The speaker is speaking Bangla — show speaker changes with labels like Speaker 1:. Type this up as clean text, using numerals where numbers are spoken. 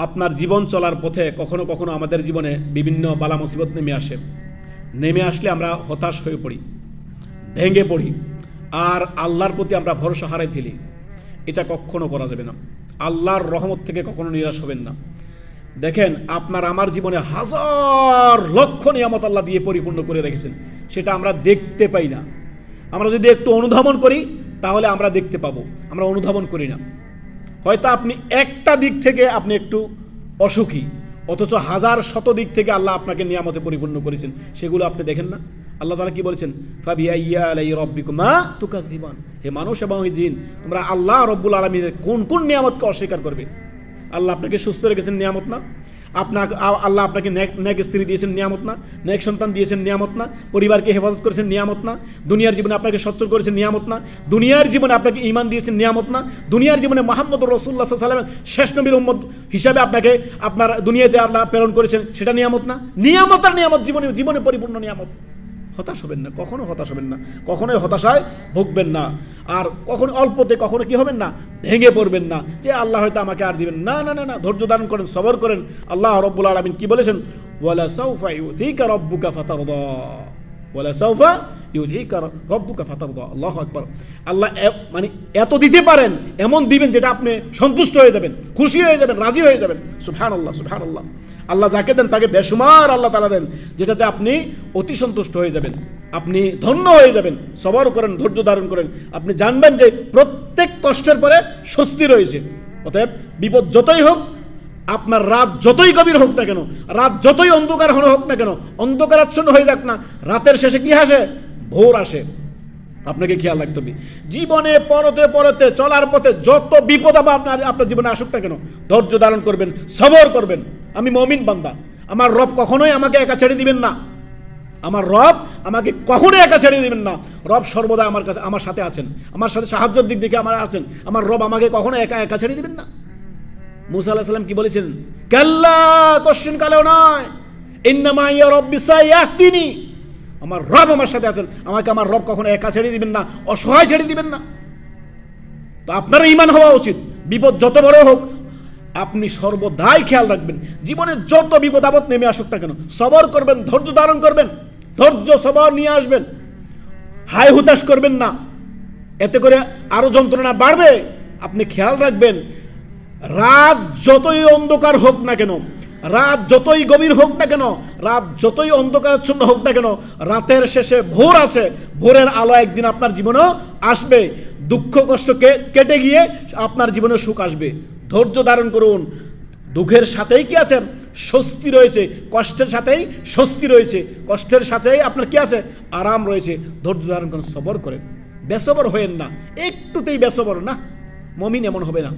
Speaker 1: আপনার জীবন চলার পথে কখনো কখনো আমাদের জীবনে বিভিন্ন বালা মুসিবত নেমে আসলে আমরা হতাশ হয়ে পড়ি, ভেঙে পড়ি, আর আল্লাহর প্রতি আমরা ভরসা হারাই ফেলি। এটা কখনো করা যাবে না। আল্লাহর রহমত থেকে কখনো নিরাশ হবেন না। দেখেন, আপনার আমার জীবনে হাজার লক্ষ নিয়ামত আল্লাহ দিয়ে পরিপূর্ণ করে রেখেছেন, সেটা আমরা দেখতে পাই না। আমরা যদি একটু অনুধাবন করি তাহলে আমরা দেখতে পাবো, আমরা অনুধাবন করি না। হয়তো আপনি একটা দিক থেকে আপনি একটু অসুখী, অথচ হাজার শত দিক থেকে আল্লাহ আপনাকে নিয়ামতে পরিপূর্ণ করেছেন, সেগুলো আপনি দেখেন না। আল্লাহ তাআলা কি বলেছেন? ফাবিআইয়ি আলাই রাব্বিকুমা তুকাযযিবান। হে মানুষ এবং জিন, তোমরা আল্লাহ রব্বুল আলামিনের কোন কোন নিয়ামতকে অস্বীকার করবে? আল্লাহ আপনাকে সুস্থ রেখেছেন, নিয়ামত না? আল্লাহ আপনাকে নেক স্ত্রী দিয়েছেন, নিয়ামত না? নেক সন্তান দিয়েছেন, নিয়ামত না? পরিবারকে হেফাজত করেছেন, নিয়ামত না? দুনিয়ার জীবনে আপনাকে সচ্ছল করেছেন, নিয়ামত না? দুনিয়ার জীবনে আপনাকে ঈমান দিয়েছেন, নিয়ামত না? দুনিয়ার জীবনে মুহাম্মদুর রাসূলুল্লাহ সাল্লাল্লাহু আলাইহি ওয়াসাল্লামের শেষ নবীর উম্মত হিসাবে আপনাকে আপনার দুনিয়াতে আল্লাহ প্রেরণ করেছেন, সেটা নিয়ামত না? নিয়ামত আর নিয়ামত, জীবনে পরিপূর্ণ নিয়ামত। হতাশ হবেন না, কখনো হতাশ হবেন না, কখনোই হতাশায় ভুগবেন না, আর কখনো অল্পতে কখনো কি হবেন না, ভেঙে পড়বেন না যে আল্লাহ হয়তো আমাকে আর দিবেন না। না না না, ধৈর্য ধারণ করেন, সবর করেন। আল্লাহ রাব্বুল আলামিন কি বলেছেন? ওয়ালা সাউফা ইউতিকা রাব্বুকা ফাতারদা, ওয়ালা সাউফা ইউতিকা রাব্বুকা ফাতারদা। আল্লাহু আকবার। আল্লাহ মানে এত দিতে পারেন, এমন দিবেন যেটা আপনি সন্তুষ্ট হয়ে যাবেন, খুশি হয়ে যাবেন, রাজি হয়ে যাবেন। সুবহানাল্লাহ, সুবহানাল্লাহ। আল্লাহ যাকে দেন তাকে বেশুমার আল্লাহ তাআলা দেন, যেটাতে আপনি অতি সন্তুষ্ট হয়ে যাবেন, আপনি ধন্য হয়ে যাবেন। সবর করেন, ধৈর্য ধারণ করেন, আপনি জানবেন যে প্রত্যেক কষ্টের পরে স্বস্তি রয়েছে। অতএব বিপদ যতই হোক, আপনার রাত যতই গভীর হোক না কেন, রাত যতই অন্ধকার হোক না কেন, অন্ধকারাচ্ছন্ন হয়ে যাক না, রাতের শেষে কি আসে? ভোর আসে। আপনাকে খেয়াল রাখতে হবে। জীবনে পরতে চলার পথে যত বিপদ আপনার জীবনে আসুক না কেন, ধৈর্য ধারণ করবেন, সবর করবেন। আমি মুমিন বান্দা, আমার রব কখনোই আমাকে একা ছেড়ে দিবেন না। আমার রব আমাকে কখনোই একা ছেড়ে দিবেন না। রব সর্বদা আমার সাথে আছেন, আমার সাথে সাহায্যের দিক থেকে আমার আছেন। আমার রব আমাকে কখনো একা ছেড়ে দিবেন না। মুসা আলাইহিস সালাম কি বলেছেন? কাল্লা, কশিন কালেও নয়, ইন্নামা ইয়া রাব্বি সায়াহদিনি। আমার রব আমার সাথে আছেন, আমাকে আমার রব কখনো একা ছেড়ে দিবেন না, অসহায় ছেড়ে দিবেন না। তো আপনার ঈমান হওয়া উচিত। বিপদ যত বড় হোক, আপনি সর্বদাই খেয়াল রাখবেন, জীবনে যত বিপদ আপদ নেমে আসুক না কেন, সবর করবেন, ধৈর্য ধারণ করবেন, ধৈর্য সবর নিয়ে আসবেন, হাই হুতাশ করবেন না, এতে করে আরো যন্ত্রণা বাড়বে। আপনি খেয়াল রাখবেন, রাত যতই অন্ধকার হোক না কেন, রাত যতই গভীর হোক না কেন, রাত যতই অন্ধকারাচ্ছন্ন হোক না কেন, রাতের শেষে ভোর আছে। ভোরের আলো একদিন আপনার জীবনেও আসবে। দুঃখ কষ্ট কেটে গিয়ে আপনার জীবনে সুখ আসবে। ধৈর্য ধারণ করুন। দুঃখের সাথেই কি আছে? স্বস্তি রয়েছে। কষ্টের সাথেই স্বস্তি রয়েছে। কষ্টের সাথেই আপনার কি আছে? আরাম রয়েছে। ধৈর্য ধারণ করুন, সবর করেন, বেসবর হয়েন না। একটুতেই বেসবর না, মুমিন এমন হবে না।